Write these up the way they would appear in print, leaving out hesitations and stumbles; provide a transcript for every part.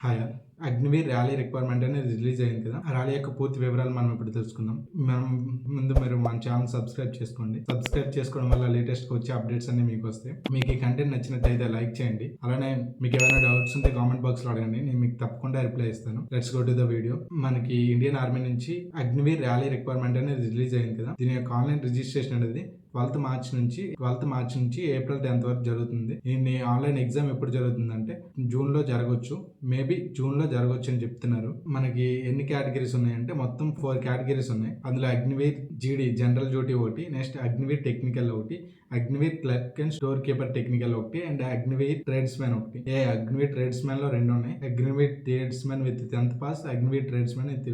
Hi! Agniveer rally requirement అనేది release అయింది కదా! ఆ ర్యాలీ యొక్క పూర్తి వివరాలు మనం ఇప్పుడు తెలుసుకుందాం. మీరు మన ఛానల్ సబ్స్క్రైబ్ చేసుకోండి. సబ్స్క్రైబ్ చేసుకోవడం వల్ల లేటెస్ట్‌గా వచ్చే అప్డేట్స్ అన్నీ మీకు వస్తాయి. మీకు ఈ కంటెంట్ నచ్చినట్టయితే లైక్ చేయండి. అలానే మీకు ఏమైనా డౌట్స్ ఉంటే కామెంట్ బాక్స్‌లో అడగండి. నేను మీకు తప్పకుండా రిప్లై ఇస్తాను. Let's go to the video. మనకి ఇండియన్ ఆర్మీ నుంచి అగ్నివీర్ ర్యాలీ రిక్వైర్మెంట్ అనేది రిలీజ్ అయింది కదా! దీని యొక్క ఆన్లైన్ రిజిస్ట్రేషన్ అనేది 12th మార్చ్ నుంచి ఏప్రిల్ 10th వరకు జరుగుతుంది. దీన్ని ఆన్లైన్ ఎగ్జామ్ ఎప్పుడు జరుగుతుందంటే జూన్‌లో జరగొచ్చు. మేబీ జూన్‌లో జరగొచ్చు అని చెప్తున్నారు. మనకి ఎన్ని కేటగిరీస్ ఉన్నాయంటే మొత్తం 4 కేటగిరీస్ ఉన్నాయి. అందులో అగ్నివీర్ జీడీ జనరల్ డ్యూటీ ఒకటి, నెక్స్ట్ అగ్నివీర్ టెక్నికల్ ఒకటి, Agniveer clerk and store keeper technical ఒకటి అండ్ అగ్నివీర్ ట్రేడ్స్‌మెన్ ఒకటి. అగ్నివీర్ ట్రేడ్స్‌మెన్‌లో 2 ఉన్నాయి. Agniveer tradesmen with 10th pass, Agniveer tradesmen with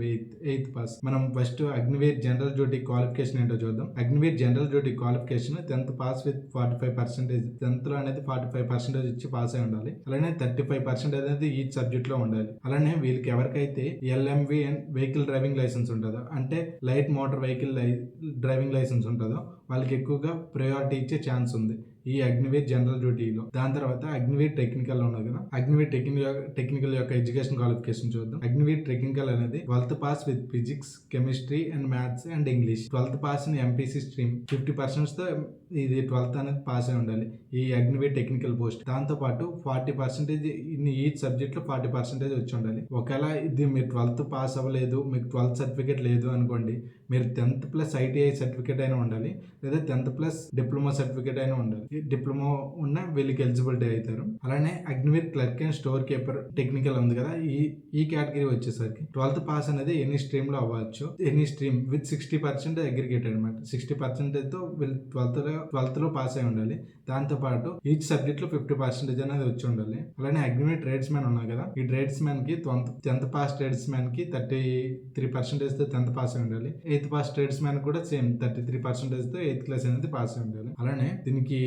8th pass. మనం first Agniveer general duty qualification ఏంటో చూద్దాం. Agniveer general duty qualification 10th pass with 45%. 10th లో అనేది 45% ఇచ్చి పాస్ అయి ఉండాలి. అలానే 35% అనేది ఈచ్ సబ్జెక్ట్ లో ఉండాలి. అలానే వీళ్ళకి ఎవరికైతే LMV and vehicle driving licence ఉంటుందో, అంటే light motor vehicle driving licence ఉంటుందో వాళ్ళకి ఎక్కువగా ప్రయారిటీ ఇచ్చే ఛాన్స్ ఉంది ఈ అగ్నివీర్ జనరల్ డ్యూటీలో. దాని తర్వాత అగ్నివీర్ టెక్నికల్ ఉన్నది కదా, అగ్నివీర్ టెక్నికల్ యొక్క ఎడ్యుకేషన్ క్వాలిఫికేషన్ చూద్దాం. అగ్నివీర్ టెక్నికల్ అనేది 12th pass with physics, chemistry and maths and English. 12th pass in MPC stream 50% తో ఇది 12th అనేది పాస్ అయి ఉండాలి ఈ అగ్నివీర్ టెక్నికల్ పోస్ట్. దాంతో పాటు 40% ఇన్ ఈచ్ సబ్జెక్ట్ లో 40% వచ్చి ఉండాలి. ఒకవేళ ఇది మీరు 12th పాస్ అవ్వలేదు, మీకు 12th సర్టిఫికేట్ లేదు అనుకోండి, మీరు 10th ప్లస్ ఐటీఐ సర్టిఫికేట్ అయినా ఉండాలి, లేదా 10th ప్లస్ డిప్లొమా సర్టిఫికేట్ అయినా ఉండాలి. డిప్లొమా ఉన్న వీళ్ళకి ఎలిజిబిలిటీ అవుతారు. అలానే Agniveer clerk and store keeper technical ఉంది కదా, ఈ కేటగిరీ వచ్చేసరికి 12th పాస్ అనేది ఎనీ స్ట్రీమ్ లో అవ్వచ్చు. ఎనీ స్ట్రీమ్ విత్ 60% అగ్రిగేట్ అనమాట. 60% తో వీళ్ళు 12th లో పాస్ అయి ఉండాలి. దాంతో పాటు ఈచ్ సబ్జెక్ట్ లో 50% అనేది వచ్చి ఉండాలి. అలానే అగ్నివీర్ ట్రేడ్స్ మ్యాన్ ఉన్నాయి కదా, ఈ ట్రేడ్స్ మ్యాన్ కి 10th పాస్ ట్రేడ్స్ మ్యాన్ కి 33% తో 10th పాస్ అయి ఉండాలి. 8th పాస్ ట్రేడ్స్ మ్యాన్ కూడా సేమ్ 33% తో 8th క్లాస్ అనేది పాస్ అయి ఉండాలి. అలానే దీనికి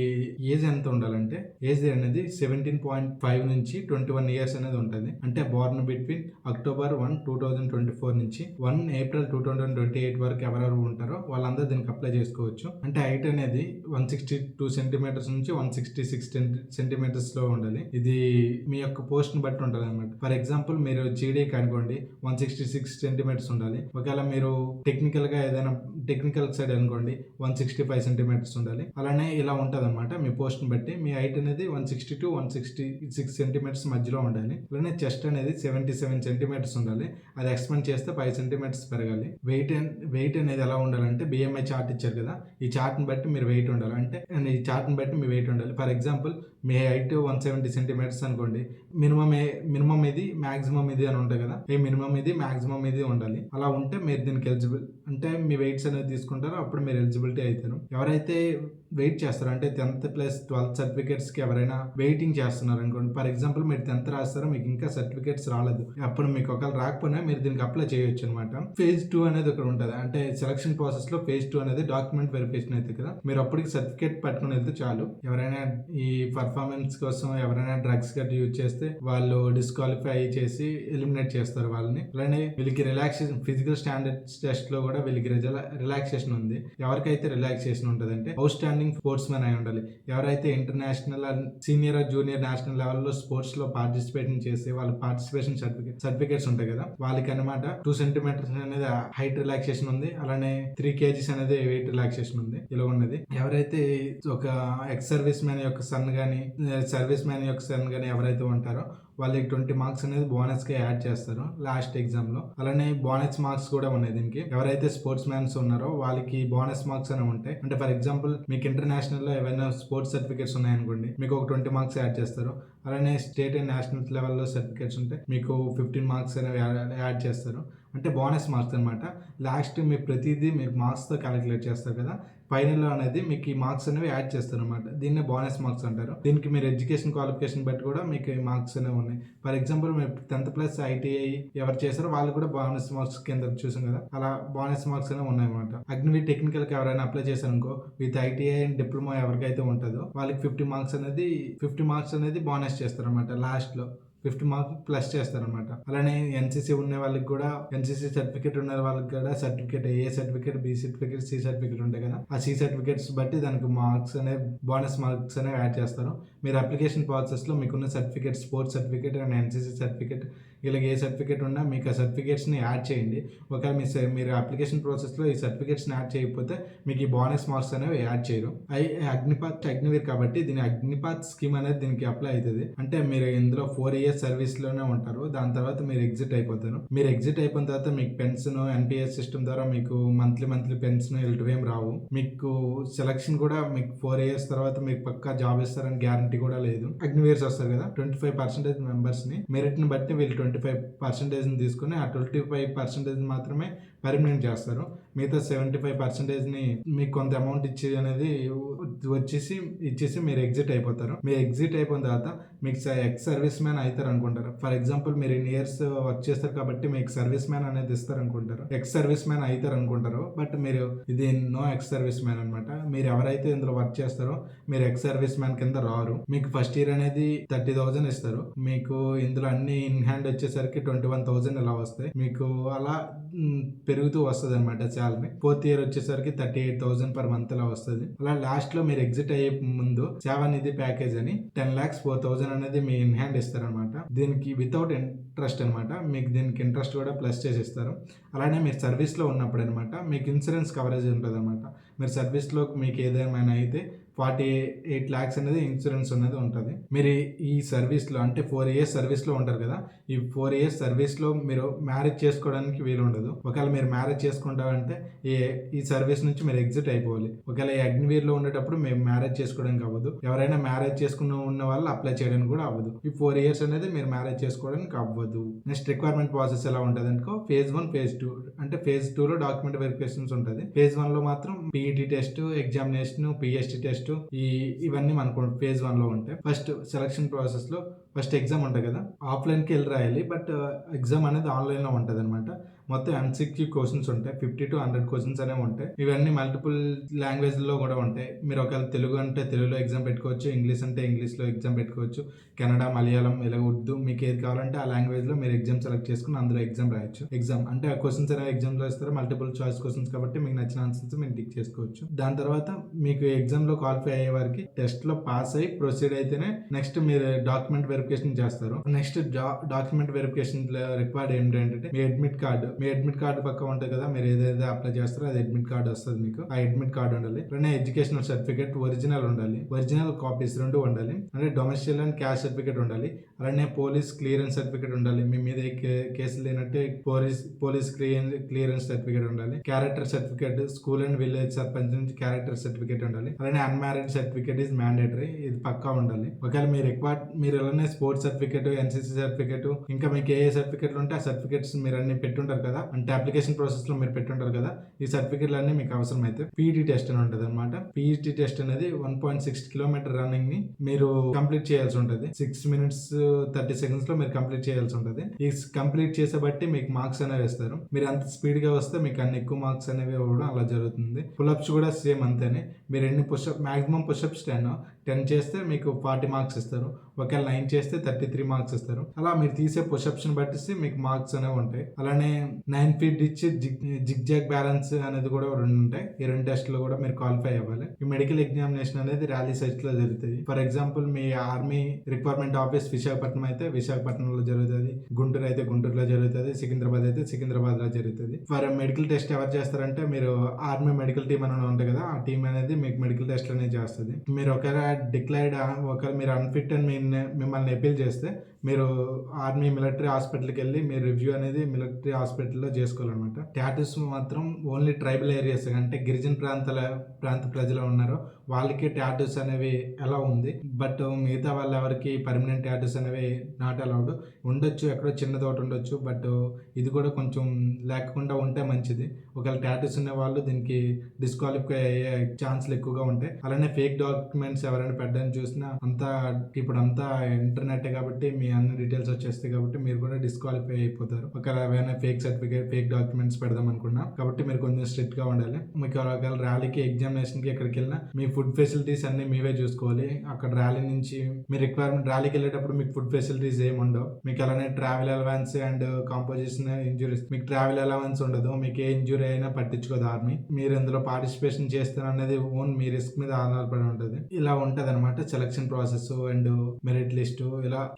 ఏజ్ ఎంత ఉండాలంటే ఏజ్ అనేది 17.5 నుంచి 21 ఇయర్స్ అనేది ఉంటుంది. అంటే బోర్న్ బిట్వీన్ October 1, 2024 నుంచి 1 April 2028 వరకు ఎవరెవరు ఉంటారో వాళ్ళందరూ దీనికి అప్లై చేసుకోవచ్చు. అంటే హైట్ అనేది 162 సెంటీమీటర్స్ నుంచి 166 సెంటీమీటర్స్ లో ఉండాలి. ఇది మీ యొక్క పోస్ట్ ని బట్టి ఉంటుంది అనమాట. ఫర్ ఎగ్జాంపుల్ మీరు జీడీ అనుకోండి 166 సెంటీమీటర్స్ ఉండాలి. ఒకవేళ మీరు టెక్నికల్ గా ఏదైనా టెక్నికల్ సైడ్ అనుకోండి 165 సెంటీమీటర్స్ ఉండాలి. అలానే ఇలా ఉంటుంది అనమాట. మీ పోస్ట్ ని బట్టి మీ హైట్ అనేది 160 to 166 సెంటీమీటర్స్ మధ్యలో ఉండాలి. అలానే చెస్ట్ అనేది 77 సెంటీమీటర్స్ ఉండాలి. అది ఎక్స్పెండ్ చేస్తే 5 సెంటీమీటర్స్ పెరగాలి. వెయిట్ అనేది ఎలా ఉండాలంటే బిఎంఐ చార్ట్ ఇచ్చారు కదా, ఈ చార్ట్ ని బట్టి మీరు వెయిట్ ఉండాలి. అంటే ఈ చార్ట్ ని బట్టి మీ వెయిట్ ఉండాలి. ఫర్ ఎగ్జాంపుల్ మీ హైట్ 170 సెంటీమీటర్స్ అనుకోండి, మినిమం ఇది మాక్సిమం ఇది అని ఉంటాయి కదా, ఈ మినిమం ఇది మాక్సిమం ఇది ఉండాలి. అలా ఉంటే మీరు దీనికి ఎలిజిబుల్. అంటే మీ వెయిట్స్ అనేది తీసుకుంటారో అప్పుడు మీరు ఎలిజిబిలిటీ అవుతారు. ఎవరైతే వెయిట్ చేస్తారు అంటే 10th ప్లస్ 12th సర్టిఫికేట్స్ కి ఎవరైనా వెయిటింగ్ చేస్తున్నారు అనుకోండి, ఫర్ ఎగ్జాంపుల్ మీరు 10th రాస్తారో మీకు ఇంకా సర్టిఫికేట్స్ రాలేదు, అప్పుడు మీకు ఒకవేళ రాకపోయినా మీరు దీనికి అప్లై చేయొచ్చు అనమాట. ఫేజ్ 2 అనేది ఒకటి ఉంటుంది. అంటే సెలక్షన్ ప్రాసెస్ లో ఫేజ్ 2 అనేది డాక్యుమెంట్ వెరిఫికేషన్ అయితే కదా, మీరు అప్పటికి సర్టిఫికేట్ పట్టుకుని వెళ్తే చాలు. ఎవరైనా ఈ పర్ఫార్మెన్స్ కోసం ఎవరైనా డ్రగ్స్ గట్టి యూజ్ చేస్తే వాళ్ళు డిస్క్వాలిఫై చేసి ఎలిమినేట్ చేస్తారు వాళ్ళని. అలానే వీళ్ళకి రిలాక్సేషన్ ఫిజికల్ స్టాండర్డ్స్ టెస్ట్ లో కూడా వీళ్ళకి రిలాక్సేషన్ ఉంది. ఎవరికైతే రిలాక్సేషన్ ఉంటుంది అంటే అవుట్ స్టాండింగ్ స్పోర్ట్స్ మ్యాన్ అయి ఉండాలి. ఎవరైతే ఇంటర్నేషనల్ సీనియర్ జూనియర్ నేషనల్ లెవెల్లో స్పోర్ట్స్ లో పార్టిసిపేషన్ చేసి వాళ్ళ పార్టిసిపేషన్ సర్టిఫికేట్స్ ఉంటాయి కదా, వాళ్ళకి అనమాట 2 సెంటీమీటర్స్ అనేది హైట్ రిలాక్సేషన్ ఉంది. అలానే 3 kgs అనేది వెయిట్ రిలాక్సేషన్ ఉంది. ఇలా ఉన్నది. ఎవరైతే ఒక ఎక్స్ సర్వీస్ మ్యాన్ యొక్క సన్ గానీ ఎవరైతే ఉంటారో వాళ్ళకి 20 మార్క్స్ అనేది బోనస్ గా యాడ్ చేస్తారు లాస్ట్ ఎగ్జామ్ లో. అలానే బోనస్ మార్క్స్ కూడా ఉన్నాయి దీనికి. ఎవరైతే స్పోర్ట్స్ మ్యాన్స్ ఉన్నారో వాళ్ళకి బోనస్ మార్క్స్ అనేవి ఉంటాయి. అంటే ఫర్ ఎగ్జాంపుల్ మీకు ఇంటర్నేషనల్ లో ఏవైనా స్పోర్ట్స్ సర్టిఫికేట్స్ ఉన్నాయనుకోండి, మీకు ఒక 20 మార్క్స్ యాడ్ చేస్తారు. అలానే స్టేట్ అండ్ నేషనల్ లెవెల్లో సర్టిఫికేట్స్ ఉంటే మీకు 15 మార్క్స్ అనేవి యాడ్ చేస్తారు. అంటే బోనస్ మార్క్స్ అనమాట. లాస్ట్ మీ ప్రతిదీ మీరు మార్క్స్ తో క్యాలిక్యులేట్ చేస్తారు కదా, ఫైనల్ అనేది మీకు ఈ మార్క్స్ అనేవి యాడ్ చేస్తారు అనమాట. దీన్నే బోనస్ మార్క్స్ అంటారు. దీనికి మీరు ఎడ్యుకేషన్ క్వాలిఫికేషన్ బట్టి కూడా మీకు ఈ మార్క్స్ అనేవి ఉన్నాయి. ఫర్ ఎగ్జాంపుల్ మీరు 10th ప్లస్ ఐటీఐ ఎవరు చేశారో వాళ్ళు కూడా బోనస్ మార్క్స్ కింద చూసాం కదా, అలా బోనస్ మార్క్స్ అనేవి ఉన్నాయి అనమాట. అగ్నివీర్ టెక్నికల్ కి ఎవరైనా అప్లై చేశారనుకో విత్ ఐటీఐ అండ్ డిప్లొమా ఎవరికైతే ఉంటుందో వాళ్ళకి 50 మార్క్స్ అనేది బోనస్ చేస్తారు అనమాట. లాస్ట్ లో 50 మార్క్స్ ప్లస్ చేస్తారనమాట. అలానే ఎన్సీసీ ఉన్న వాళ్ళకి కూడా, ఎన్సీసీ సర్టిఫికేట్ ఉన్న వాళ్ళకి కూడా certificate A certificate, B certificate, C certificate ఉంటాయి కదా, ఆ సి సర్టిఫికేట్స్ బట్టి దానికి మార్క్స్ అనేవి బోనస్ మార్క్స్ అనేవి యాడ్ చేస్తారు. మీరు అప్లికేషన్ ప్రాసెస్ లో మీకున్న certificate, sports certificate and NCC certificate ఇలాగ ఏ సర్టిఫికేట్ ఉన్నా మీకు ఆ సర్టిఫికేట్స్ని యాడ్ చేయండి. ఒకవేళ మీరు అప్లికేషన్ ప్రాసెస్లో ఈ సర్టిఫికేట్స్ని యాడ్ చేయకపోతే మీకు ఈ బోనస్ మార్క్స్ అనేవి యాడ్ చేయరు. అగ్నివీర్ కాబట్టి దీని అగ్నిపాత్ స్కీమ్ అనేది దీనికి అప్లై అవుతుంది. అంటే మీరు ఇందులో 4 years సర్వీస్లోనే ఉంటారు. దాని తర్వాత మీరు ఎగ్జిట్ అయిపోతారు. మీరు ఎగ్జిట్ అయిపోయిన తర్వాత మీకు పెన్షన్ ఎన్పిఎస్ సిస్టమ్ ద్వారా మీకు మంత్లీ పెన్షన్ ఇలాంటివేం రావు. మీకు సెలక్షన్ కూడా మీకు 4 years తర్వాత మీకు పక్కా జాబ్ ఇస్తారని గ్యారంటీ కూడా లేదు. అగ్నివీర్స్ వస్తారు కదా, 25% మెంబర్స్ ని మెరిట్ ని బట్టి వీళ్ళు 25% తీసుకుని ఆ 25% మాత్రమే పర్మనెంట్ చేస్తారు. మిగతా 75% ని మీకు కొంత అమౌంట్ అనేది ఇచ్చేసి మీరు ఎగ్జిట్ అయిపోతారు. మీరు ఎగ్జిట్ అయిపోయిన తర్వాత మీకు ఎక్స్ సర్వీస్ మ్యాన్ అవుతారు అనుకుంటారు. ఫర్ ఎగ్జాంపుల్ మీరు ఇన్ని ఇయర్స్ వర్క్ చేస్తారు కాబట్టి మీకు సర్వీస్ మ్యాన్ అనేది ఇస్తారు అనుకుంటారు. ఎక్స్ సర్వీస్ మ్యాన్ అవుతారు అనుకుంటారు. బట్ మీరు ఇది నో ఎక్స్ సర్వీస్ మ్యాన్ అనమాట. మీరు ఎవరైతే ఇందులో వర్క్ చేస్తారో మీరు ఎక్స్ సర్వీస్ మ్యాన్ కింద రారు. మీకు ఫస్ట్ ఇయర్ అనేది 30,000 ఇస్తారు. మీకు ఇందులో అన్ని ఇన్ హ్యాండ్ వచ్చేసరికి 21,000 ఇలా వస్తాయి. మీకు అలా పెరుగుతూ వస్తుంది అనమాట శాలరీ. 4th year వచ్చేసరికి 38,000 per month ఇలా వస్తుంది. అలా లాస్ట్ లో మీరు ఎగ్జిట్ అయ్యే ముందు సేవానిధి ప్యాకేజ్ అని 10,04,000 అనేది మీ ఇన్ హ్యాండ్ ఇస్తారనమాట. దీనికి వితౌట్ ఇంట్రెస్ట్ అనమాట. మీకు దీనికి ఇంట్రెస్ట్ కూడా ప్లస్ చేసి ఇస్తారు. అలానే మీరు సర్వీస్ లో ఉన్నప్పుడు అనమాట మీకు ఇన్సూరెన్స్ కవరేజ్ ఉంటుంది అనమాట. మీరు సర్వీస్ లో మీకు ఏదేమైనా అయితే 48 lakhs అనేది ఇన్సూరెన్స్ అనేది ఉంటుంది. మీరు ఈ సర్వీస్లో అంటే 4 years సర్వీస్లో ఉంటారు కదా, ఈ 4 years సర్వీస్లో మీరు మ్యారేజ్ చేసుకోవడానికి వీలు ఉండదు. ఒకవేళ మీరు మ్యారేజ్ చేసుకుంటారంటే ఈ సర్వీస్ నుంచి మీరు ఎగ్జిట్ అయిపోవాలి. ఒకవేళ ఈ అగ్నివీర్లో ఉండేటప్పుడు మేము మ్యారేజ్ చేసుకోవడానికి అవ్వదు. ఎవరైనా మ్యారేజ్ ఉన్న వాళ్ళు అప్లై చేయడానికి కూడా అవ్వదు. ఈ 4 years అనేది మీరు మ్యారేజ్ చేసుకోవడానికి అవ్వదు. నెక్స్ట్ రిక్వైర్మెంట్ ప్రాసెస్ ఎలా ఉంటుంది అనుకో, phase 1 phase 2 అంటే phase 2లో డాక్యుమెంట్ వెరిఫికేషన్స్ ఉంటుంది. phase 1లో మాత్రం PET test, examination, PST test ఇవన్నీ మనకు phase 1 లో ఉంటాయి. ఫస్ట్ సెలక్షన్ ప్రాసెస్ లో ఫస్ట్ ఎగ్జామ్ ఉంటుంది కదా, ఆఫ్లైన్ కి వెళ్ళి రాయాలి. బట్ ఎగ్జామ్ అనేది ఆన్లైన్ లో ఉంటుంది అనమాట. మొత్తం MCQ క్వశ్చన్స్ ఉంటాయి. 50 to 100 క్వశ్చన్స్ అనేవి ఉంటాయి. ఇవన్నీ మల్టిపుల్ లాంగ్వేజ్ లో కూడా ఉంటాయి. మీరు ఒకవేళ తెలుగు అంటే తెలుగులో ఎగ్జామ్ పెట్టుకోవచ్చు, ఇంగ్లీష్ అంటే ఇంగ్లీష్ లో ఎగ్జామ్ పెట్టుకోవచ్చు, కన్నడ, మలయాళం, ఇలా ఉర్దూ మీకు ఏది కావాలంటే ఆ లాంగ్వేజ్ లో మీరు ఎగ్జామ్ సెలెక్ట్ చేసుకుని అందులో ఎగ్జామ్ రాయొచ్చు. ఎగ్జామ్ అంటే ఆ క్వశ్చన్స్ అనేవి ఎగ్జామ్ లో ఇస్తారు, మల్టిపుల్ చాయిస్ క్వశ్చన్స్ కాబట్టి మీకు నచ్చిన ఆన్సర్స్ మీరు టిక్ చేసుకోవచ్చు. దాని తర్వాత మీకు ఎగ్జామ్ లో క్వాలిఫై అయ్యే వారికి టెస్ట్ లో పాస్ అయ్యి ప్రొసీడ్ అయితేనే నెక్స్ట్ మీరు డాక్యుమెంట్ వెరిఫికేషన్ చేస్తారు. నెక్స్ట్ డాక్యుమెంట్ వెరిఫికేషన్ రిక్వైర్డ్ ఏంటంటే మీ అడ్మిట్ కార్డు పక్క ఉంటుంది కదా, మీరు ఏదైతే అప్లై చేస్తారో అది అడ్మిట్ కార్డు వస్తుంది మీకు. ఆ అడ్మిట్ కార్డు ఉండాలి. అలానే ఎడ్యుకేషనల్ సర్టిఫికేట్ ఒరిజినల్ ఉండాలి. ఒరిజినల్ కాపీస్ 2 ఉండాలి. అంటే డొమెస్టియల్ అండ్ క్యాష్ సర్టిఫికేట్ ఉండాలి. అలానే పోలీస్ క్లియరెన్స్ సర్టిఫికేట్ ఉండాలి. మీ మీద కేసులు లేనట్టే పోలీస్ క్లియరెన్స్ సర్టిఫికేట్ ఉండాలి. Character certificate, school and village sarpanch నుంచి క్యారెక్టర్ సర్టిఫికేట్ ఉండాలి. అలానే అన్మ్యారీడ్ సర్టిఫికేట్ ఈజ్ మ్యాండేటరీ, ఇది పక్కా ఉండాలి. ఒకవేళ మీరు అలానే స్పోర్ట్స్ సర్టిఫికేట్, ఎన్సీసీ సర్టిఫికేట్, ఇంకా మీకు ఏ సర్టిఫికేట్లు ఉంటే ఆ సర్టిఫికేట్స్ మీరు అన్ని పెట్టుంటారు కదా, అంటే అప్లికేషన్ ప్రాసెస్ లో మీరు పెట్టుంటారు కదా, ఈ సర్టిఫికేట్లు అన్ని మీకు అవసరం అయితే పీఈటీ టెస్ట్ అని ఉంటుంది అనమాట. పీఈటీ టెస్ట్ అనేది 1.6 kilometer రన్నింగ్ ని మీరు కంప్లీట్ చేయాల్సి ఉంటుంది. 6 minutes 30 seconds లో మీరు కంప్లీట్ చేయాల్సి ఉంటుంది. ఈ కంప్లీట్ చేసే బట్టి మీకు మార్క్స్ అనేవి ఇస్తారు. మీరు అంత స్పీడ్ గా వస్తే మీకు అన్ని ఎక్కువ మార్క్స్ అనేవి ఇవ్వడం అలా జరుగుతుంది. పుల్అప్స్ కూడా సేమ్ అంతేనే. మీరు ఎన్ని మాక్సిమం పుషప్స్ 10 చేస్తే మీకు 40 మార్క్స్ ఇస్తారు. ఒకవేళ 9 చేస్తే 33 మార్క్స్ ఇస్తారు. అలా మీరు తీసే పుషప్స్ ని బట్టి మీకు మార్క్స్ అనేవి ఉంటాయి. అలానే 9 feet ఇచ్చి జిగ్ బ్యాలెన్స్ అనేది కూడా 2 ఉంటాయి. ఈ 2 టెస్ట్లో కూడా మీరు క్వాలిఫై అవ్వాలి. ఈ మెడికల్ ఎగ్జామినేషన్ అనేది ర్యాలీ సైట్స్ లో జరుగుతుంది. For example me army requirement office Visakhapatnam అయితే విశాఖపట్నంలో జరుగుతుంది, గుంటూరు అయితే గుంటూరులో జరుగుతుంది, సికింద్రాబాద్ అయితే సికింద్రాబాద్ లో జరుగుతుంది. ఫర్ మెడికల్ టెస్ట్ ఎవరు చేస్తారంటే మీరు ఆర్మీ మెడికల్ టీమ్ అని ఉంటుంది కదా, ఆ టీం అనేది మీకు మెడికల్ టెస్ట్ అనేది చేస్తుంది. మీరు ఒకవేళ ఒకవేళ మీరు అన్ఫిట్ అని మిమ్మల్ని అపీల్ చేస్తే మీరు ఆర్మీ మిలిటరీ హాస్పిటల్కి వెళ్ళి మీరు రివ్యూ అనేది మిలిటరీ హాస్పిటల్లో చేసుకోవాలన్నమాట. టాటూస్ మాత్రం ఓన్లీ ట్రైబల్ ఏరియాస్ అంటే గిరిజన ప్రాంత ప్రజలు ఉన్నారో వాళ్ళకి టాటూస్ అనేవి ఎలా ఉంది. బట్ మిగతా వాళ్ళు ఎవరికి పర్మనెంట్ టాటూస్ అనేవి నాట్ అలౌడ్. ఉండొచ్చు, ఎక్కడో చిన్నది ఒకటి ఉండొచ్చు, బట్ ఇది కూడా కొంచెం లేకుండా ఉంటే మంచిది. ఒకవేళ టాటూస్ ఉన్న వాళ్ళు దీనికి డిస్క్వాలిఫై అయ్యే ఛాన్స్లు ఎక్కువగా ఉంటాయి. అలానే ఫేక్ డాక్యుమెంట్స్ ఎవరైనా పెట్టడానికి చూసినా ఇప్పుడు అంతా ఇంటర్నెట్ కాబట్టి మీ అన్ని డీటెయిల్స్ వచ్చేస్తాయి కాబట్టి మీరు కూడా డిస్క్వాలిఫై అయిపోతారు. ఒకవేళ ఏమైనా ఫేక్ సర్టిఫికేట్, ఫేక్ డాక్యుమెంట్స్ పెడదాం అనుకున్నా కాబట్టి మీరు కొంచెం స్ట్రిక్ట్ గా ఉండాలి. మీకు ఒకవేళ ర్యాలీకి, ఎగ్జామినేషన్ కి ఎక్కడికి వెళ్ళినా మీ ఫుడ్ ఫెసిలిటీస్ అన్ని మీవే చూసుకోవాలి. అక్కడ ర్యాలీ నుంచి మీ రిక్వైర్మెంట్ ర్యాలీకి వెళ్ళేటప్పుడు మీకు ఫుడ్ ఫెసిలిటీస్ ఏమి ఉండవు. మీకు అలానే travel allowance and composition injuries, మీకు ట్రావెల్ అలవెన్స్ ఉండదు. మీకు ఏ ఇంజురీ అయినా పట్టించుకోదు ఆర్మీ. మీరు ఇందులో పార్టిసిపేషన్ చేస్తారు అనేది ఓన్ మీ రిస్క్ మీద ఆధారపడి ఉంటుంది. ఇలా ఉంటది అనమాట selection process and merit list.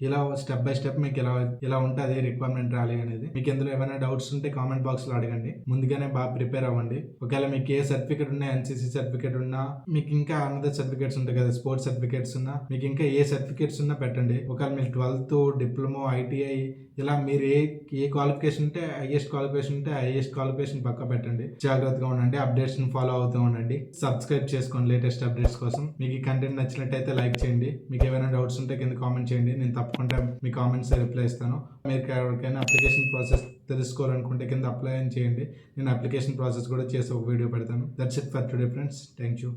ఇలా స్టెప్ బై స్టెప్ మీకు ఇలా ఉంటది రిక్వైర్మెంట్ ర్యాలీ అనేది. మీకు ఇందులో ఏమైనా డౌట్స్ ఉంటే కామెంట్ బాక్స్ లో అడగండి. ముందుగానే బాగా ప్రిపేర్ అవ్వండి. ఒకవేళ మీకు ఏ సర్టిఫికేట్ ఉన్నా, ఎన్సీసీ సర్టిఫికేట్ ఉన్నా, మీకు ఇంకా అనదర్ సర్టిఫికేట్స్ ఉంటాయి కదా, స్పోర్ట్స్ సర్టిఫికేట్స్ ఉన్నా, మీకు ఇంకా ఏ సర్టిఫికేట్స్ ఉన్నా పెట్టండి. ఒకవేళ మీరు 12th డిప్లొమా ఐటీఐ ఇలా మీరు ఏ క్వాలిఫికేషన్ ఉంటే హైయెస్ట్ క్వాలిఫికేషన్ పక్క పెట్టండి. జాగ్రత్తగా ఉండండి. అప్డేట్స్ ఫాలో అవుతూ ఉండండి. సబ్స్క్రైబ్ చేసుకోండి లేటెస్ట్ అప్డేట్స్ కోసం. మీకు ఈ కంటెంట్ నచ్చినట్టయితే లైక్ చేయండి. మీకు ఏమైనా డౌట్స్ ఉంటే కింద కామెంట్ చేయండి. నేను తప్పకుండా మీ కామెంట్స్ రిప్లై ఇస్తాను. మీరు ఎవరికైనా అప్లికేషన్ ప్రాసెస్ తెలుసుకోవాలనుకుంటే కింద అప్లై చేయండి. నేను అప్లికేషన్ ప్రాసెస్ కూడా చేసి ఒక వీడియో పెడతాను. That's it for today friends. Thank you.